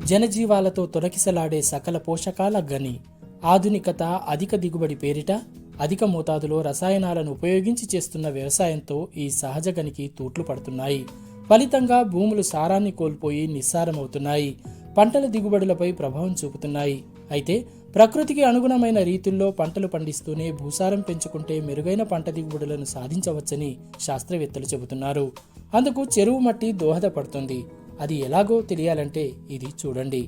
జనజీవాలతో తొలకిసలాడే సకల పోషకాల గని. ఆధునికత, అధిక దిగుబడి పేరిట అధిక మోతాదులో రసాయనాలను ఉపయోగించి చేస్తున్న వ్యవసాయంతో ఈ సహజ గనికి తూట్లు పడుతున్నాయి. ఫలితంగా భూములు సారాన్ని కోల్పోయి నిస్సారమవుతున్నాయి. పంటల దిగుబడులపై ప్రభావం చూపుతున్నాయి. అయితే ప్రకృతికి అనుగుణమైన రీతుల్లో పంటలు పండిస్తూనే భూసారం పెంచుకుంటే మెరుగైన పంట దిగుబడులను సాధించవచ్చని శాస్త్రవేత్తలు చెబుతున్నారు. అందుకు చెరువు మట్టి దోహదపడుతుంది. అది ఎలాగో తెలియాలంటే ఇది చూడండి.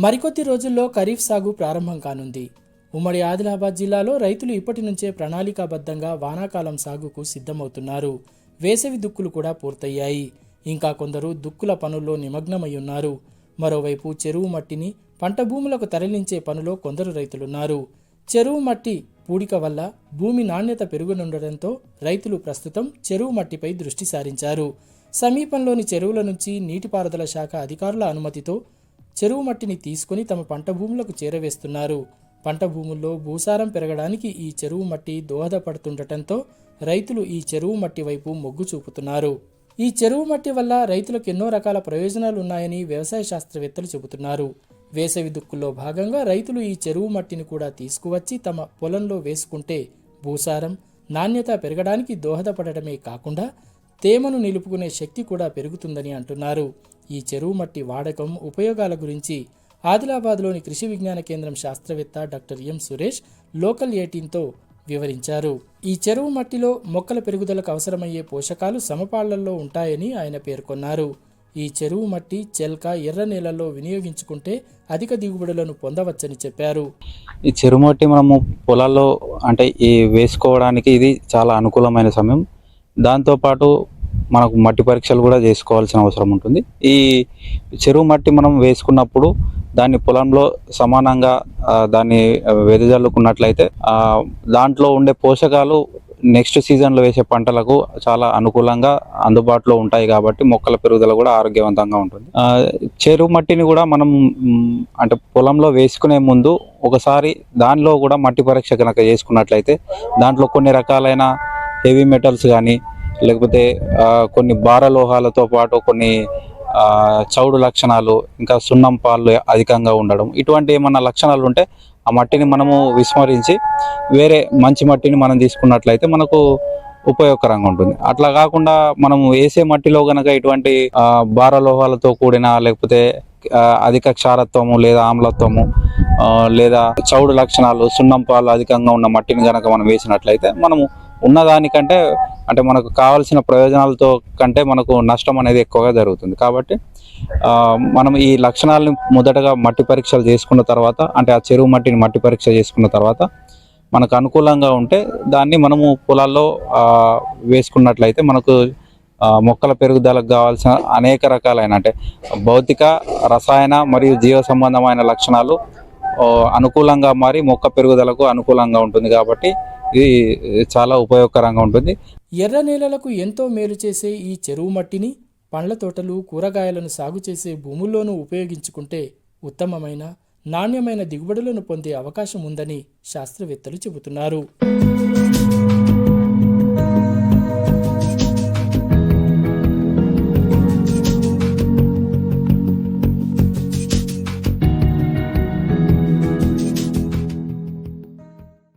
మరికొద్ది రోజుల్లో ఖరీఫ్ సాగు ప్రారంభం కానుంది. ఉమ్మడి ఆదిలాబాద్ జిల్లాలో రైతులు ఇప్పటి నుంచే ప్రణాళికాబద్ధంగా వానాకాలం సాగుకు సిద్ధమవుతున్నారు. వేసవి దుక్కులు కూడా పూర్తయ్యాయి. ఇంకా కొందరు దుక్కుల పనుల్లో నిమగ్నమయ్యున్నారు. మరోవైపు చెరువు మట్టిని పంట భూములకు తరలించే పనిలో కొందరు రైతులున్నారు. చెరువు మట్టి పూడిక వల్ల భూమి నాణ్యత పెరుగునుండటంతో రైతులు ప్రస్తుతం చెరువు మట్టిపై దృష్టి సారించారు. సమీపంలోని చెరువుల నుంచి నీటిపారుదల శాఖ అధికారుల అనుమతితో చెరువు మట్టిని తీసుకుని తమ పంట భూములకు చేరవేస్తున్నారు. పంట భూముల్లో భూసారం పెరగడానికి ఈ చెరువు మట్టి దోహదపడుతుండటంతో రైతులు ఈ చెరువు మట్టి వైపు మొగ్గు చూపుతున్నారు. ఈ చెరువు మట్టి వల్ల రైతులకు ఎన్నో రకాల ప్రయోజనాలు ఉన్నాయని వ్యవసాయ శాస్త్రవేత్తలు చెబుతున్నారు. వేసవి దుక్కుల్లో భాగంగా రైతులు ఈ చెరువు మట్టిని కూడా తీసుకువచ్చి తమ పొలంలో వేసుకుంటే భూసారం, నాణ్యత పెరగడానికి దోహదపడటమే కాకుండా తేమను నిలుపుకునే శక్తి కూడా పెరుగుతుందని అంటున్నారు. ఈ చెరువు మట్టి వాడకం, ఉపయోగాల గురించి ఆదిలాబాద్లోని కృషి విజ్ఞాన కేంద్రం శాస్త్రవేత్త డాక్టర్ ఎం సురేష్ లోకల్ 18తో వివరించారు. ఈ చెరువు మట్టిలో మొక్కల పెరుగుదలకు అవసరమయ్యే పోషకాలు సమపాళ్లలో ఉంటాయని ఆయన పేర్కొన్నారు. ఈ చెరువు మట్టి చెల్క, ఎర్ర నేలల్లో వినియోగించుకుంటే అధిక దిగుబడులను పొందవచ్చని చెప్పారు. ఈ చెరువు మట్టి మనము పొలాల్లో అంటే ఈ వేసుకోవడానికి ఇది చాలా అనుకూలమైన సమయం. దాంతోపాటు మనకు మట్టి పరీక్షలు కూడా చేసుకోవాల్సిన అవసరం ఉంటుంది. ఈ చెరువు మట్టి మనం వేసుకున్నప్పుడు దాన్ని పొలంలో సమానంగా దాన్ని వెదజల్లుకున్నట్లయితే దాంట్లో ఉండే పోషకాలు నెక్స్ట్ సీజన్లో వేసే పంటలకు చాలా అనుకూలంగా అందుబాటులో ఉంటాయి కాబట్టి మొక్కల పెరుగుదల కూడా ఆరోగ్యవంతంగా ఉంటుంది. చెరువు మట్టిని కూడా మనం అంటే పొలంలో వేసుకునే ముందు ఒకసారి దానిలో కూడా మట్టి పరీక్ష కనుక చేసుకున్నట్లయితే దాంట్లో కొన్ని రకాలైన హెవీ మెటల్స్ కానీ లేకపోతే కొన్ని భారలోహాలతో పాటు కొన్ని చౌడు లక్షణాలు, ఇంకా సున్నం పాలు అధికంగా ఉండడం, ఇటువంటి ఏమన్నా లక్షణాలు ఉంటే ఆ మట్టిని మనము విస్మరించి వేరే మంచి మట్టిని మనం తీసుకున్నట్లయితే మనకు ఉపయోగకరంగా ఉంటుంది. అట్లా కాకుండా మనం వేసే మట్టిలో కనుక ఇటువంటి భారలోహాలతో కూడిన లేకపోతే అధిక క్షారత్వము లేదా ఆమ్లత్వము లేదా చౌడు లక్షణాలు, సున్నం పాలు అధికంగా ఉన్న మట్టిని కనుక మనం వేసినట్లయితే మనము ఉన్నదానికంటే అంటే మనకు కావాల్సిన ప్రయోజనాలతో కంటే మనకు నష్టం అనేది ఎక్కువగా జరుగుతుంది. కాబట్టి మనం ఈ లక్షణాలను మొదటగా మట్టి పరీక్షలు చేసుకున్న తర్వాత, అంటే ఆ చెరువు మట్టిని మట్టి పరీక్ష చేసుకున్న తర్వాత మనకు అనుకూలంగా ఉంటే దాన్ని మనము పొలాల్లో వేసుకున్నట్లయితే మనకు మొక్కల పెరుగుదలకు కావాల్సిన అనేక రకాలైన అంటే భౌతిక, రసాయన మరియు జీవ సంబంధమైన లక్షణాలు అనుకూలంగా మారి మొక్క పెరుగుదలకు అనుకూలంగా ఉంటుంది. కాబట్టి ఇది చాలా ఉపయోగకరంగా ఉంటుంది. ఎర్ర నేలలకు ఎంతో మేలు చేసే ఈ చెరువు మట్టిని పండ్ల తోటలు, కూరగాయలను సాగు చేసే భూముల్లోనూ ఉపయోగించుకుంటే ఉత్తమమైన, నాణ్యమైన దిగుబడులను పొందే అవకాశం ఉందని శాస్త్రవేత్తలు చెబుతున్నారు.